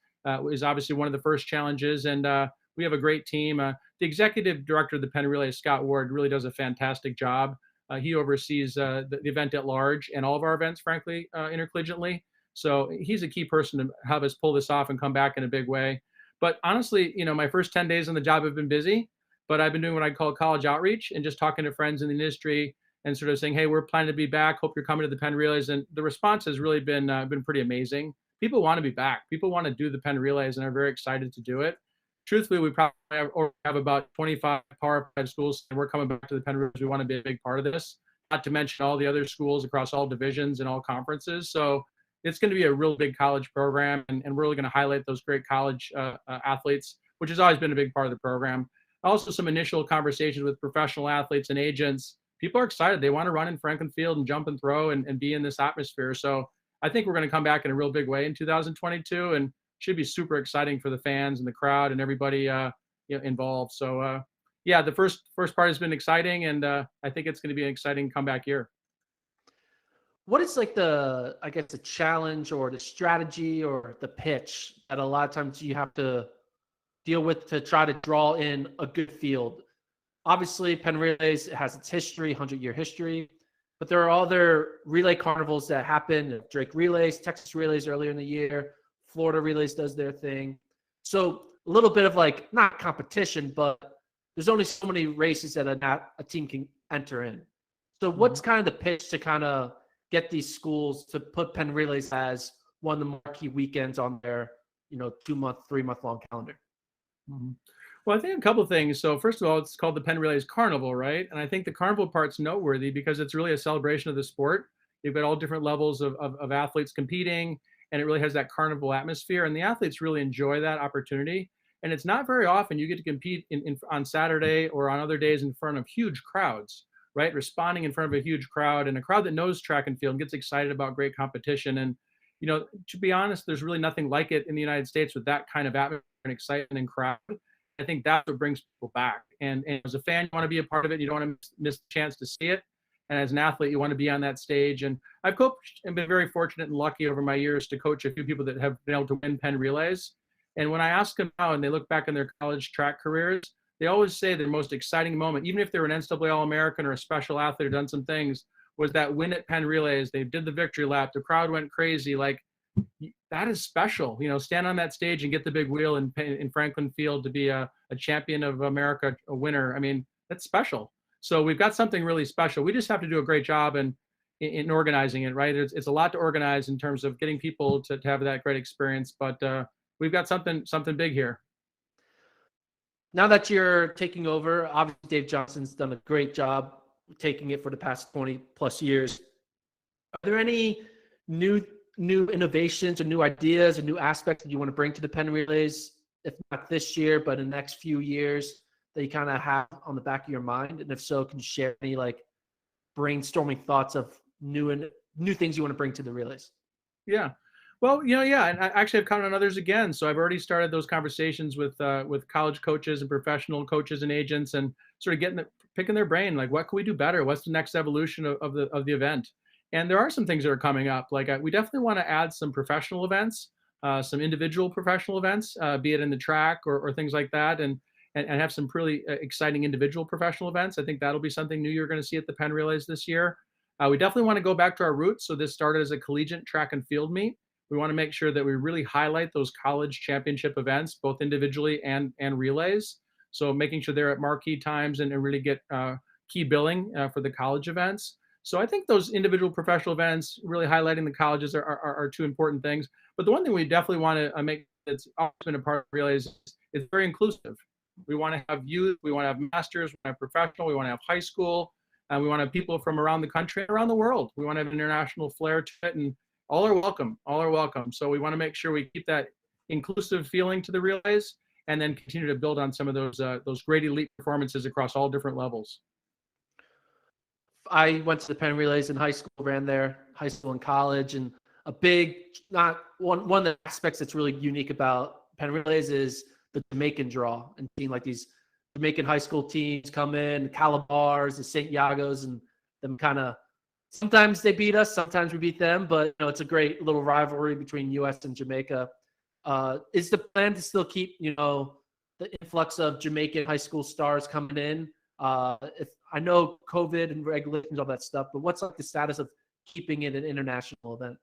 is obviously one of the first challenges. And we have a great team. The executive director of the Penn Relays, Scott Ward, really does a fantastic job. He oversees the event at large and all of our events, frankly, intercollegiately. So he's a key person to have us pull this off and come back in a big way. But honestly, my first 10 days on the job have been busy. But I've been doing what I call college outreach and just talking to friends in the industry and sort of saying, hey, we're planning to be back. Hope you're coming to the Penn Relays. And the response has really been pretty amazing. People want to be back. People want to do the Penn Relays and are very excited to do it. Truthfully, we probably have about 25 Power 5 schools, and we're coming back to the Penn Relays. We want to be a big part of this, not to mention all the other schools across all divisions and all conferences. So it's going to be a real big college program, and we're really going to highlight those great college athletes, which has always been a big part of the program. Also, some initial conversations with professional athletes and agents. People are excited. They want to run in Franklin Field and jump and throw and be in this atmosphere. So I think we're going to come back in a real big way in 2022, and should be super exciting for the fans and the crowd and everybody involved. So yeah, the first part has been exciting, and I think it's going to be an exciting comeback year. What is like I guess the challenge or the strategy or the pitch that a lot of times you have to deal with to try to draw in a good field? Obviously, Penn Relays has its history, 100-year history, but there are other relay carnivals that happen. Drake Relays, Texas Relays earlier in the year, Florida Relays does their thing. So a little bit of like, not competition, but there's only so many races that a team can enter in. So what's kind of the pitch to kind of get these schools to put Penn Relays as one of the marquee weekends on their, 2-month, 3-month long calendar? Well, I think a couple of things. So first of all, it's called the Penn Relays Carnival, right? And I think the carnival part's noteworthy because it's really a celebration of the sport. You've got all different levels of athletes competing, and it really has that carnival atmosphere. And the athletes really enjoy that opportunity. And it's not very often you get to compete on Saturday or on other days in front of huge crowds, right? Responding in front of a huge crowd, and a crowd that knows track and field and gets excited about great competition. And, to be honest, there's really nothing like it in the United States with that kind of atmosphere and excitement and crowd. I think that's what brings people back. And as a fan, you want to be a part of it. You don't want to miss the chance to see it. And as an athlete, you want to be on that stage. And I've coached and been very fortunate and lucky over my years to coach a few people that have been able to win Penn Relays. And when I ask them now and they look back in their college track careers, they always say their most exciting moment, even if they were an NCAA All-American or a special athlete or done some things, was that win at Penn Relays. They did the victory lap. The crowd went crazy. Like, that is special, stand on that stage and get the big wheel in Franklin Field to be a champion of America, a winner. I mean, that's special. So we've got something really special. We just have to do a great job in organizing it, right? It's a lot to organize in terms of getting people to have that great experience, but we've got something big here. Now that you're taking over, obviously Dave Johnson's done a great job taking it for the past 20 plus years. Are there any new innovations or new ideas or new aspects that you want to bring to the Penn Relays, if not this year, but in the next few years that you kind of have on the back of your mind? And if so, can you share any like brainstorming thoughts of new things you want to bring to the relays? Yeah. Well, yeah, and I actually have counted on others again. So I've already started those conversations with college coaches and professional coaches and agents, and sort of picking their brain, like, what can we do better? What's the next evolution of the event? And there are some things that are coming up. Like, we definitely want to add some professional events, some individual professional events, be it in the track or things like that, and have some really exciting individual professional events. I think that'll be something new you're going to see at the Penn Relays this year. We definitely want to go back to our roots. So this started as a collegiate track and field meet. We want to make sure that we really highlight those college championship events, both individually and relays. So making sure they're at marquee times and really get key billing for the college events. So I think those individual professional events, really highlighting the colleges are two important things. But the one thing we definitely want to make that's always been a part of relays is very inclusive. We want to have youth, we want to have masters, we want to have professional, we want to have high school, and we want to have people from around the country and around the world. We want to have an international flair to it, and all are welcome. All are welcome. So we want to make sure we keep that inclusive feeling to the relays, and then continue to build on some of those great elite performances across all different levels. I went to the Penn Relays in high school, ran there, high school and college, and a big, not one of the aspects that's really unique about Penn Relays is the Jamaican draw, and seeing like these Jamaican high school teams come in, Calabars, the St. Yagos, and them kind of, sometimes they beat us, sometimes we beat them, but it's a great little rivalry between U.S. and Jamaica. Is the plan to still keep, the influx of Jamaican high school stars coming in? If I know COVID and regulations, all that stuff, but what's like the status of keeping it an international event?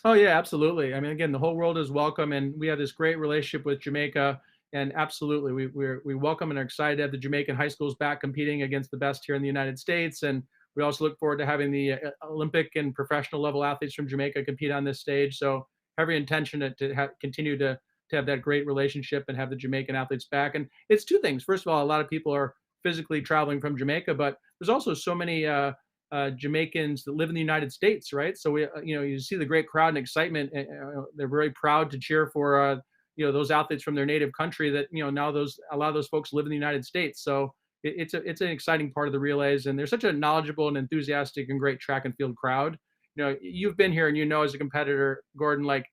Oh yeah, absolutely. I mean, again, the whole world is welcome, and we have this great relationship with Jamaica, and absolutely, we welcome and are excited to have the Jamaican high schools back competing against the best here in the United States, and we also look forward to having the Olympic and professional level athletes from Jamaica compete on this stage. So every intention to continue to have that great relationship and have the Jamaican athletes back. And it's two things. First of all, a lot of people are physically traveling from Jamaica, but there's also so many Jamaicans that live in the United States, right? So we, you see the great crowd and excitement. They're very proud to cheer for, those athletes from their native country that, now a lot of those folks live in the United States. So it's an exciting part of the relays, and they're such a knowledgeable and enthusiastic and great track and field crowd. You've been here, and as a competitor, Gordon, like,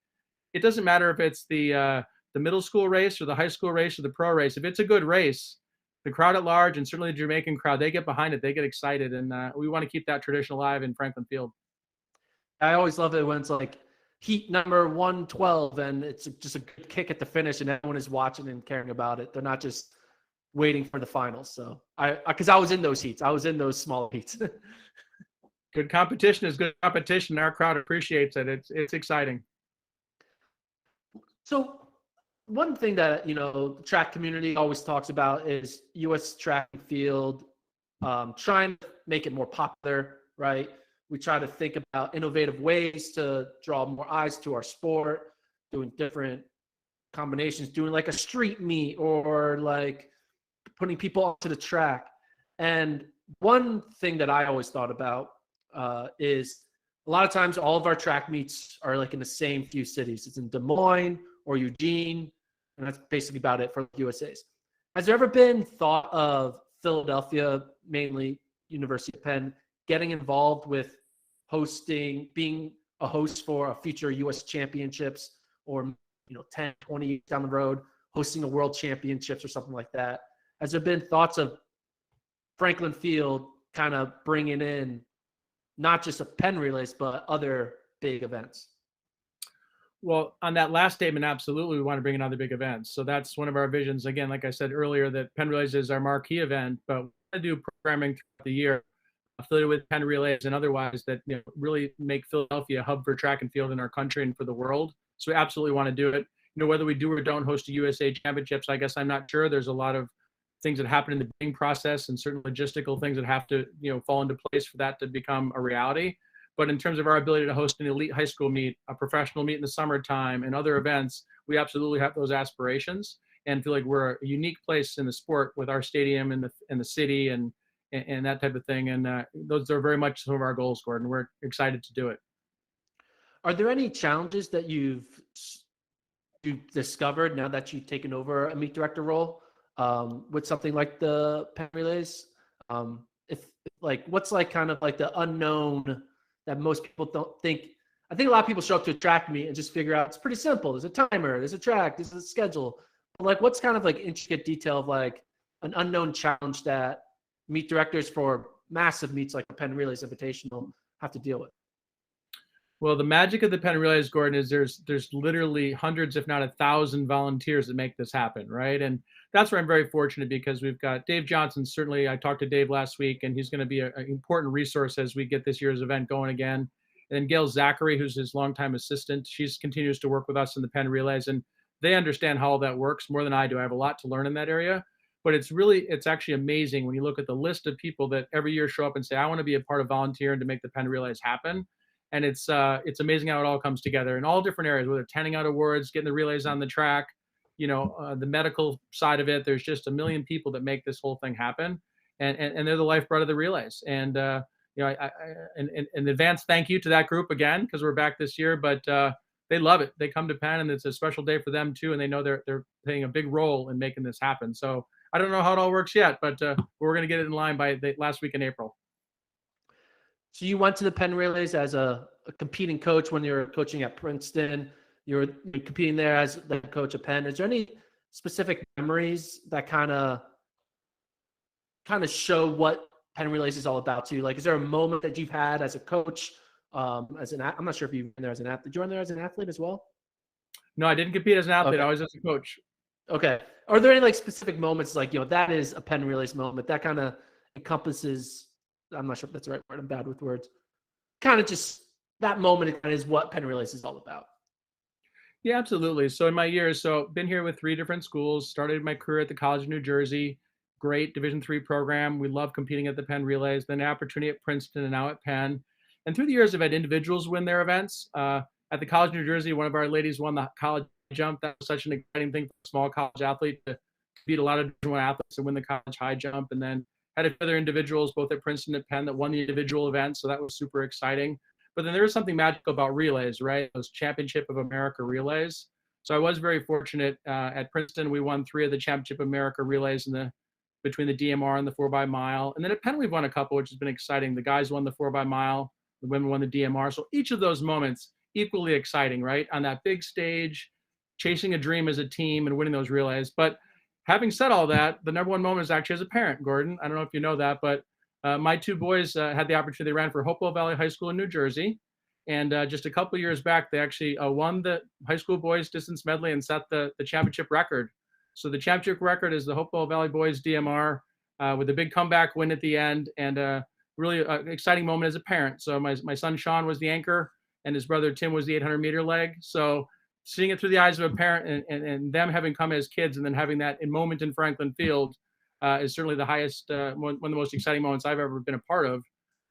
it doesn't matter if it's the middle school race or the high school race or the pro race. If it's a good race, the crowd at large, and certainly the Jamaican crowd, they get behind it, they get excited, and we want to keep that tradition alive in Franklin Field. I always love it when it's like heat number 112 and it's just a good kick at the finish and everyone is watching and caring about it. They're not just waiting for the finals. So because I was in those heats, I was in those small heats. Good competition is good competition. Our crowd appreciates it. It's exciting. So one thing that, the track community always talks about is U.S. track and field, trying to make it more popular, right? We try to think about innovative ways to draw more eyes to our sport, doing different combinations, doing like a street meet or like putting people onto the track. And one thing that I always thought about is a lot of times all of our track meets are like in the same few cities. It's in Des Moines or Eugene, and that's basically about it for USA's. Has there ever been thought of Philadelphia, mainly University of Penn, getting involved with being a host for a future U.S. championships or, 10, 20 years down the road, hosting a world championships or something like that? Has there been thoughts of Franklin Field kind of bringing in not just a Penn relays, but other big events? Well, on that last statement, absolutely, we want to bring in other big events. So that's one of our visions. Again, like I said earlier, that Penn Relays is our marquee event, but we want to do programming throughout the year affiliated with Penn Relays and otherwise that really make Philadelphia a hub for track and field in our country and for the world. So we absolutely want to do it. Whether we do or don't host a USA Championships, I guess I'm not sure. There's a lot of things that happen in the bidding process and certain logistical things that have to fall into place for that to become a reality. But in terms of our ability to host an elite high school meet, a professional meet in the summertime, and other events, we absolutely have those aspirations and feel like we're a unique place in the sport with our stadium in the city and that type of thing. And those are very much some of our goals, Gordon. We're excited to do it. Are there any challenges that you've discovered now that you've taken over a meet director role with something like the Penn Relays? What's like kind of like the unknown that most people don't think? I think a lot of people show up to a track meet and just figure out it's pretty simple. There's a timer, there's a track, there's a schedule. But like, what's kind of like intricate detail of like an unknown challenge that meet directors for massive meets like the Penn Relays Invitational have to deal with? Well, the magic of the Penn Relays, Gordon, is there's literally hundreds, if not 1,000 volunteers that make this happen, right? And that's where I'm very fortunate because we've got Dave Johnson. Certainly, I talked to Dave last week, and he's going to be an important resource as we get this year's event going again. And then Gail Zachary, who's his longtime assistant, she continues to work with us in the Penn Relays, and they understand how all that works more than I do. I have a lot to learn in that area. But it's actually amazing when you look at the list of people that every year show up and say, I want to be a part of volunteering to make the Penn Relays happen. And it's amazing how it all comes together in all different areas, whether handing out awards, getting the relays on the track, the medical side of it. There's just a million people that make this whole thing happen. And they're the lifeblood of the relays. And, in advance, thank you to that group again, because we're back this year, but they love it. They come to Penn and it's a special day for them too. And they know they're playing a big role in making this happen. So I don't know how it all works yet, but we're going to get it in line by the last week in April. So you went to the Penn Relays as a competing coach when you were coaching at Princeton. You were competing there as the coach at Penn. Is there any specific memories that kind of show what Penn Relays is all about to you? Like, is there a moment that you've had as a coach, I'm not sure if you've been there as an athlete. Did you run there as an athlete as well? No, I didn't compete as an athlete. Okay. I was as a coach. Okay. Are there any like specific moments like, that is a Penn Relays moment that kind of encompasses, I'm not sure if that's the right word, I'm bad with words, kind of just that moment is what Penn Relays is all about? Yeah, absolutely. So in my years, been here with 3 different schools, started my career at the College of New Jersey, great Division III program. We love competing at the Penn Relays, then an opportunity at Princeton and now at Penn. And through the years, I've had individuals win their events. At the College of New Jersey, one of our ladies won the college jump. That was such an exciting thing for a small college athlete to beat a lot of Division I athletes and win the college high jump. And then had a few other individuals, both at Princeton and Penn, that won the individual event. So that was super exciting. But then there was something magical about relays, right? Those Championship of America relays. So I was very fortunate at Princeton. We won 3 of the Championship of America relays between the DMR and the 4x mile. And then at Penn, we've won a couple, which has been exciting. The guys won the 4x mile, the women won the DMR. So each of those moments equally exciting, right? On that big stage, chasing a dream as a team and winning those relays. But having said all that, the number one moment is actually as a parent, Gordon. I don't know if you know that, but my two boys had the opportunity. They ran for Hopewell Valley High School in New Jersey. And just a couple of years back, they actually won the high school boys distance medley and set the championship record. So the championship record is the Hopewell Valley boys DMR with a big comeback win at the end, and really exciting moment as a parent. So my son Sean was the anchor, and his brother Tim was the 800-meter leg. So seeing it through the eyes of a parent and them having come as kids and then having that moment in Franklin Field is certainly the highest, one of the most exciting moments I've ever been a part of.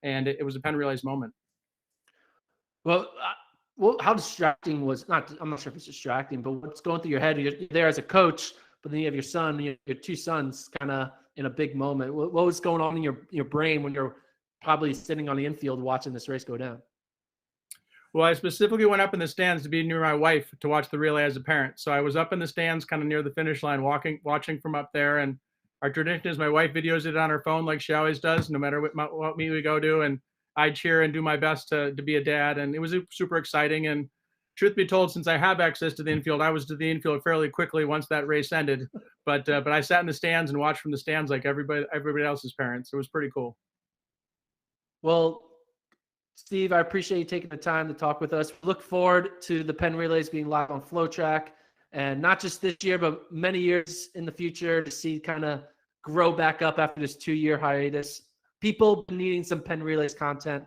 And it was a Penn Relays moment. Well, how distracting was not? I'm not sure if it's distracting, but what's going through your head? You're there as a coach, but then you have your son, your two sons, kind of in a big moment. What was going on in your brain when you're probably sitting on the infield watching this race go down? Well, I specifically went up in the stands to be near my wife to watch the relay as a parent. So I was up in the stands, kind of near the finish line, watching from up there. And our tradition is my wife videos it on her phone like she always does, no matter what meet we go to. And I cheer and do my best to be a dad. And it was super exciting. And truth be told, since I have access to the infield, I was to the infield fairly quickly once that race ended. But I sat in the stands and watched from the stands like everybody else's parents. It was pretty cool. Well, Steve, I appreciate you taking the time to talk with us. We look forward to the Penn Relays being live on FloTrack, and not just this year, but many years in the future to see kind of grow back up after this 2-year hiatus. People needing some Penn Relays content,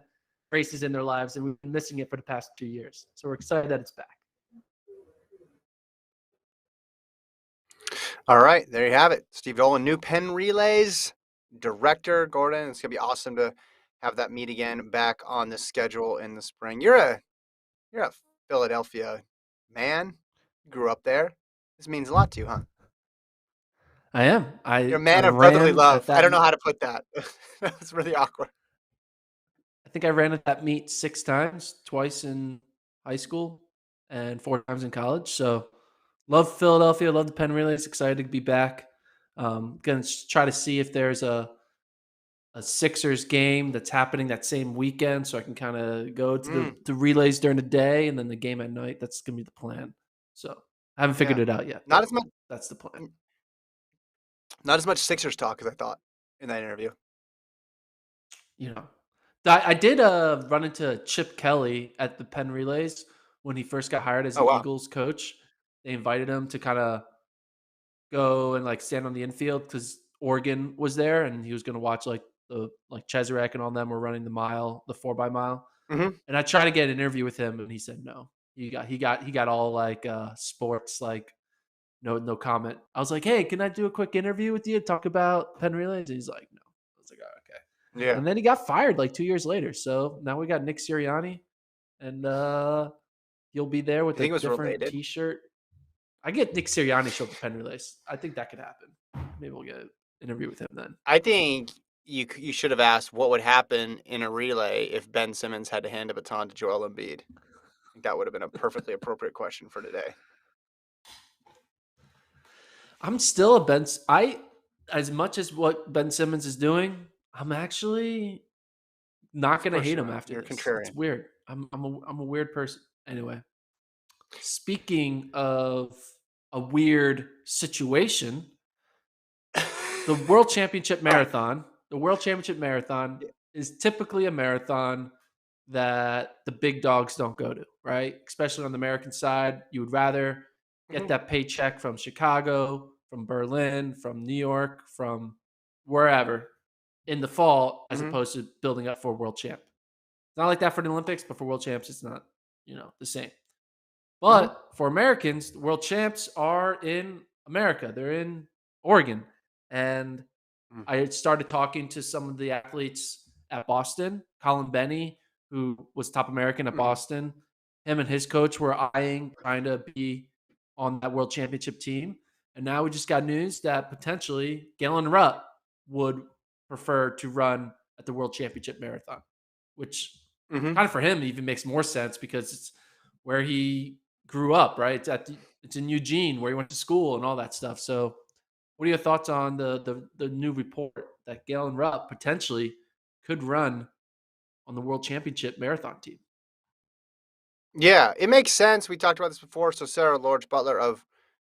races in their lives, and we've been missing it for the past 2 years. So we're excited that it's back. All right, there you have it. Steve Dolan, new Penn Relays director. Gordon, it's going to be awesome to have that meet again back on the schedule in the spring. You're a Philadelphia man. You grew up there. This means a lot to you, huh? I am. You're a man of brotherly love. I don't know how to put that. That's really awkward. I think I ran at that meet 6 times, twice in high school and 4 times in college. So love Philadelphia, love the Penn Relays. Excited to be back. Gonna try to see if there's a Sixers game that's happening that same weekend, so I can kind of go to the relays during the day and then the game at night. That's gonna be the plan. So I haven't figured it out yet. Not as much. That's the plan. Not as much Sixers talk as I thought in that interview. You know, I did run into Chip Kelly at the Penn Relays when he first got hired as an Eagles coach. They invited him to kind of go and like stand on the infield because Oregon was there, and he was going to watch like Cheserek and all them were running the 4x mile. Mm-hmm. And I tried to get an interview with him, and he said no. He got all like sports, like no comment. I was like, hey, can I do a quick interview with you? Talk about Penn Relays? And he's like, no. I was like, oh, okay. Yeah. And then he got fired like 2 years later. So now we got Nick Sirianni, and he'll be there with a different T-shirt. I get Nick Sirianni show up to Penn Relays. I think that could happen. Maybe we'll get an interview with him then. I think you should have asked what would happen in a relay if Ben Simmons had to hand a baton to Joel Embiid. I think that would have been a perfectly appropriate question for today. I'm still a as much as what Ben Simmons is doing, I'm actually not going to hate him after this. Contrarian. It's weird. I'm a weird person. Anyway, speaking of a weird situation, the World Championship Marathon. The World Championship Marathon is typically a marathon that the big dogs don't go to, right? Especially on the American side. You would rather get that paycheck from Chicago, from Berlin, from New York, from wherever in the fall, as opposed to building up for a world champ. It's not like that for the Olympics, but for world champs, it's not, the same. But for Americans, the world champs are in America. They're in Oregon. And I started talking to some of the athletes at Boston. Colin Benny, who was top American at Boston, him and his coach were eyeing trying to be on that world championship team. And now we just got news that potentially Galen Rupp would prefer to run at the world championship marathon, which kind of for him even makes more sense because it's where he grew up, right? It's in Eugene where he went to school and all that stuff. So what are your thoughts on the new report that Galen Rupp potentially could run on the world championship marathon team? Yeah, it makes sense. We talked about this before. So Sarah Lorge Butler of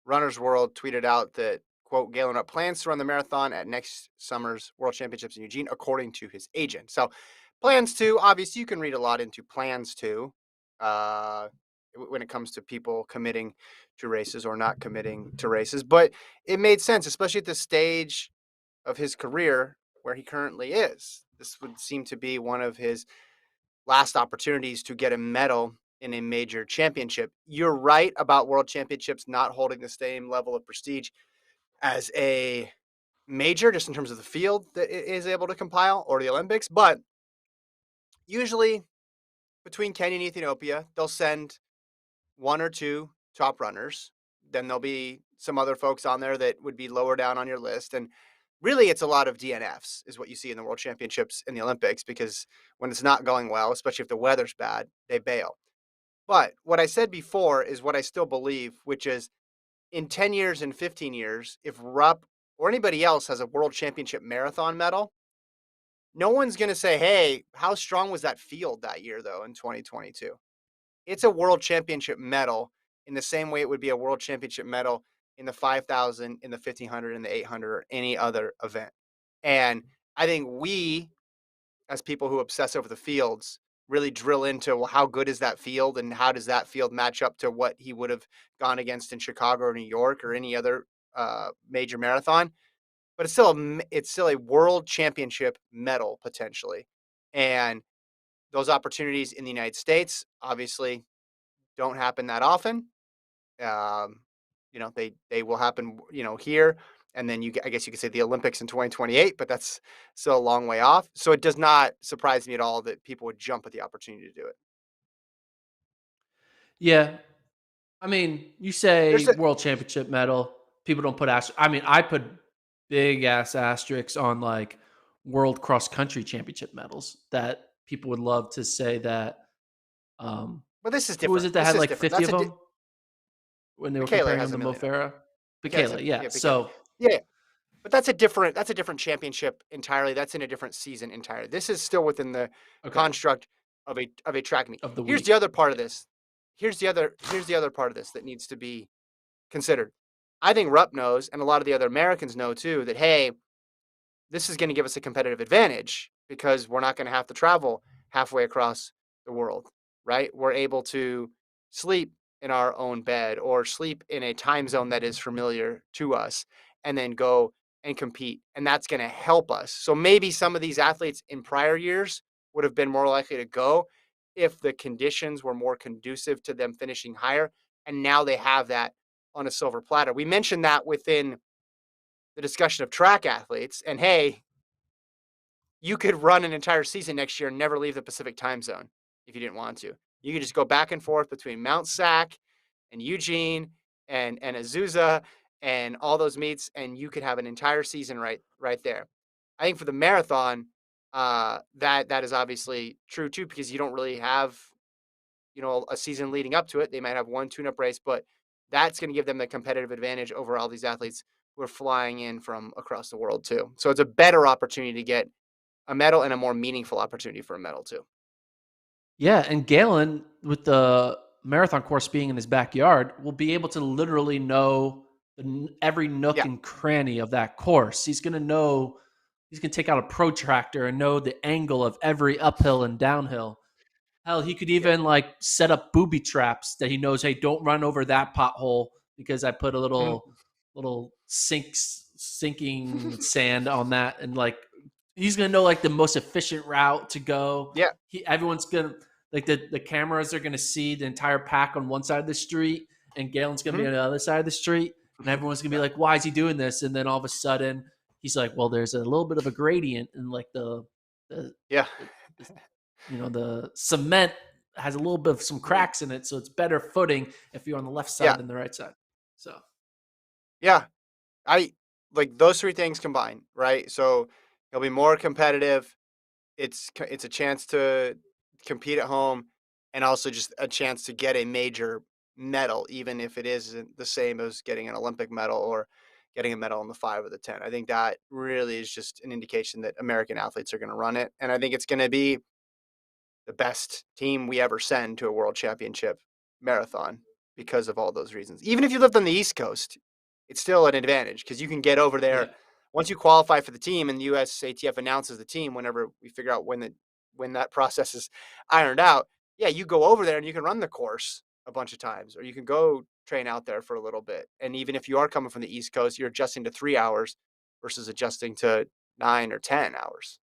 Runner's World tweeted out that, quote, Galen Rupp plans to run the marathon at next summer's World Championships in Eugene, according to his agent. So plans to, obviously you can read a lot into plans to, uh, when it comes to people committing to races or not committing to races, but it made sense, especially at the stage of his career where he currently is. This would seem to be one of his last opportunities to get a medal in a major championship. You're right about world championships not holding the same level of prestige as a major, just in terms of the field that it is able to compile, or the Olympics. But usually between Kenya and Ethiopia, they'll send one or two top runners. Then there'll be some other folks on there that would be lower down on your list. And really, it's a lot of DNFs is what you see in the World Championships and the Olympics, because when it's not going well, especially if the weather's bad, they bail. But what I said before is what I still believe, which is in 10 years and 15 years, if Rupp or anybody else has a world championship marathon medal, no one's going to say, hey, how strong was that field that year, though, in 2022? It's a world championship medal in the same way it would be a world championship medal in the 5,000, in the 1,500, in the 800, or any other event. And I think we, as people who obsess over the fields, really drill into, well, how good is that field and how does that field match up to what he would have gone against in Chicago or New York or any other major marathon. But it's still a world championship medal potentially. And those opportunities in the United States obviously don't happen that often. Um, they will happen, here. And then I guess you could say the Olympics in 2028, but that's still a long way off. So it does not surprise me at all that people would jump at the opportunity to do it. Yeah. I mean, you There's say a, world championship medal, people don't put I mean, I put big ass asterisks on like world cross country championship medals that people would love to say that. but this is Who was different. it that This had is like different. 50 of them when they were Bekele comparing him has to a Mo million of them. Farah? Bekele, Bekele, yeah. yeah, Bekele. So Yeah, but that's a different championship entirely. That's in a different season entirely. This is still within the okay, construct of a track meet. of the Here's the week. other part of Yeah. this. Here's the other part of this that needs to be considered. I think Rupp knows, and a lot of the other Americans know too, that hey, this is going to give us a competitive advantage because we're not going to have to travel halfway across the world, right? We're able to sleep in our own bed or sleep in a time zone that is familiar to us and then go and compete. And that's going to help us. So maybe some of these athletes in prior years would have been more likely to go if the conditions were more conducive to them finishing higher. And now they have that on a silver platter. We mentioned that within the discussion of track athletes. And hey, you could run an entire season next year and never leave the Pacific time zone if you didn't want to. You could just go back and forth between Mount Sac and Eugene and Azusa and all those meets, and you could have an entire season right there. I think for the marathon, that is obviously true too, because you don't really have a season leading up to it. They might have one tune-up race, but that's going to give them the competitive advantage over all these athletes who are flying in from across the world too. So it's a better opportunity to get a medal and a more meaningful opportunity for a medal too. Yeah, and Galen, with the marathon course being in his backyard, will be able to literally know every nook Yeah. and cranny of that course. He's going to know, he's going to take out a protractor and know the angle of every uphill and downhill. Hell, he could Yeah. even like set up booby traps that he knows, hey, don't run over that pothole because I put a little sinking sand on that, and like he's gonna know like the most efficient route to go. Yeah. Everyone's gonna like the cameras are gonna see the entire pack on one side of the street, and Galen's gonna be Mm-hmm. on the other side of the street, and everyone's gonna be Yeah. like, why is he doing this? And then all of a sudden he's like, well, there's a little bit of a gradient in like the, Yeah. the the cement has a little bit of some cracks in it, so it's better footing if you're on the left Yeah. side than the right side. So Yeah. I like those three things combined, right? So it'll be more competitive. It's a chance to compete at home and also just a chance to get a major medal, even if it isn't the same as getting an Olympic medal or getting a medal in the 5 or the 10. I think that really is just an indication that American athletes are going to run it. And I think it's going to be the best team we ever send to a world championship marathon because of all those reasons. Even if you lived on the East Coast, it's still an advantage because you can get over there. Yeah. Once you qualify for the team and the USATF announces the team, whenever we figure out when that process is ironed out, yeah, you go over there and you can run the course a bunch of times, or you can go train out there for a little bit. And even if you are coming from the East Coast, you're adjusting to 3 hours versus adjusting to 9 or 10 hours.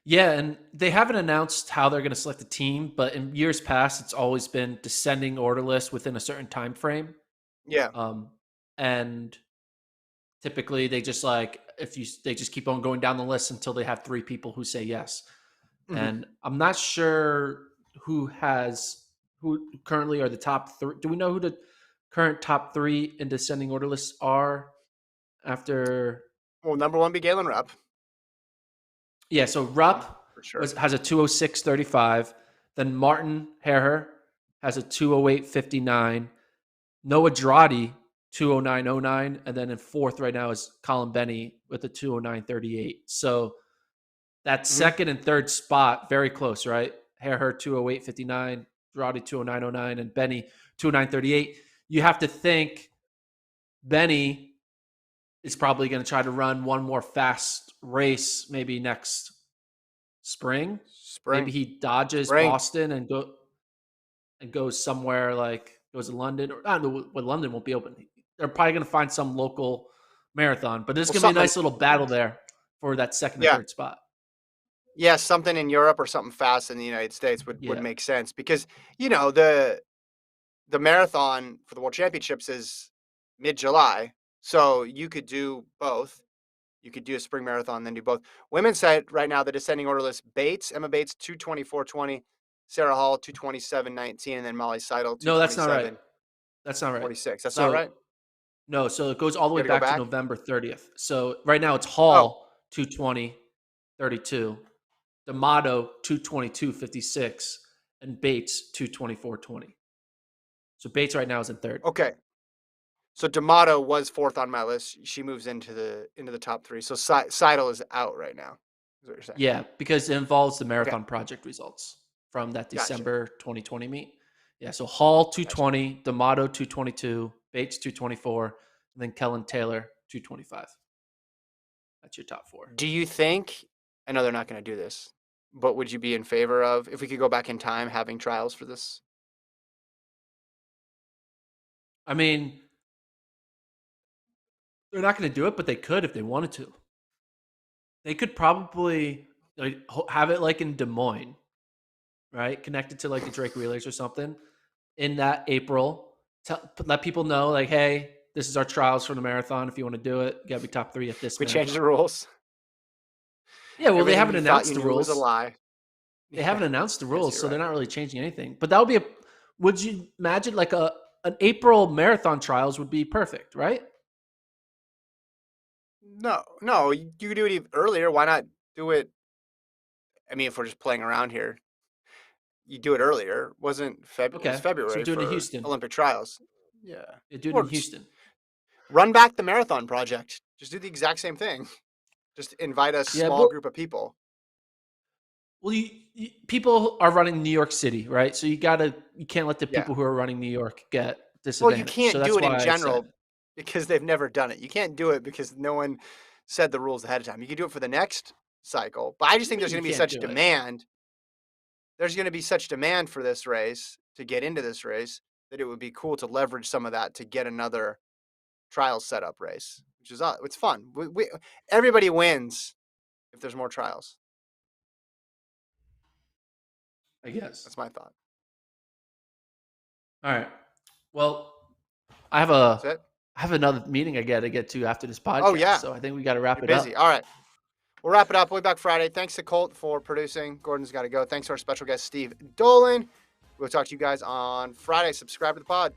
Yeah, and they haven't announced how they're going to select the team, but in years past, it's always been descending order list within a certain time frame. Yeah. And typically, they just they just keep on going down the list until they have 3 people who say yes. Mm-hmm. And I'm not sure who currently are the top 3. Do we know who the current top 3 in descending order lists are? After, well, number 1 be Galen Rupp. Yeah, so Rupp has a 206.35. Then Martin Herah has a 208.59. Noah Droddy, 209.09. And then in 4th right now is Colin Benny with a 209.38. So that second and third spot, very close, right? Herah, 208.59. Droddy, 209.09. And Benny, 209.38. You have to think Benny is probably going to try to run one more fast race maybe next spring. Maybe he dodges Boston and goes somewhere like goes to London, or I don't know what, London won't be open. They're probably going to find some local marathon, but there's going to be a nice little battle there for that second and third spot. Yeah, something in Europe or something fast in the United States would make sense because, the marathon for the World Championships is mid-July. So you could do both. You could do a spring marathon, then do both. Women's side right now, the descending order list: Emma Bates, 224.20, Sarah Hall, 227.19, and then Molly Seidel, 227. No, that's not right. That's not right. 46. That's not right? No, so it goes all the way back to November 30th. So right now it's Hall, 220.32, D'Amato, 222.56, and Bates, 224.20. So Bates right now is in 3rd. Okay. So D'Amato was 4th on my list. She moves into the top 3. So Seidel is out right now. Is what you're saying? Yeah, because it involves the Marathon Project results from that December 2020 meet. Yeah, so Hall 220, D'Amato 222, Bates 224, and then Kellen Taylor 225. That's your top 4. Do you think? I know they're not going to do this, but would you be in favor of, if we could go back in time, having trials for this? I mean, they're not going to do it, but they could if they wanted to. They could probably have it like in Des Moines, right? Connected to like the Drake Relays or something in that April. Let people know, like, hey, this is our trials for the marathon. If you want to do it, you got to be top 3 at this. We changed the rules. Yeah, well, they haven't announced the rules. It was a lie. They haven't announced the rules, so they're not really changing anything. But that would be would you imagine like an April marathon trials would be perfect, right? No, you could do it even earlier. Why not do it? I mean, if we're just playing around here, you do it earlier. It was February. So do it in Houston. Olympic trials. Yeah. Do it in Houston. Run back the marathon project. Just do the exact same thing. Just invite a small group of people. Well, people are running New York City, right? So you can't let the people who are running New York get disadvantaged. Well, you can't do it in general because they've never done it. You can't do it because no one said the rules ahead of time. You can do it for the next cycle, but I just think there's going to be such demand. There's going to be such demand for this race to get into this race that it would be cool to leverage some of that to get another trial setup race, which is it's fun. Everybody wins if there's more trials. I guess that's my thought. All right. Well, I have another meeting I got to get to after this podcast. Oh yeah. So I think we got to wrap it up. All right. We'll wrap it up. We'll be back Friday. Thanks to Colt for producing. Gordon's got to go. Thanks to our special guest, Steve Dolan. We'll talk to you guys on Friday. Subscribe to the pod.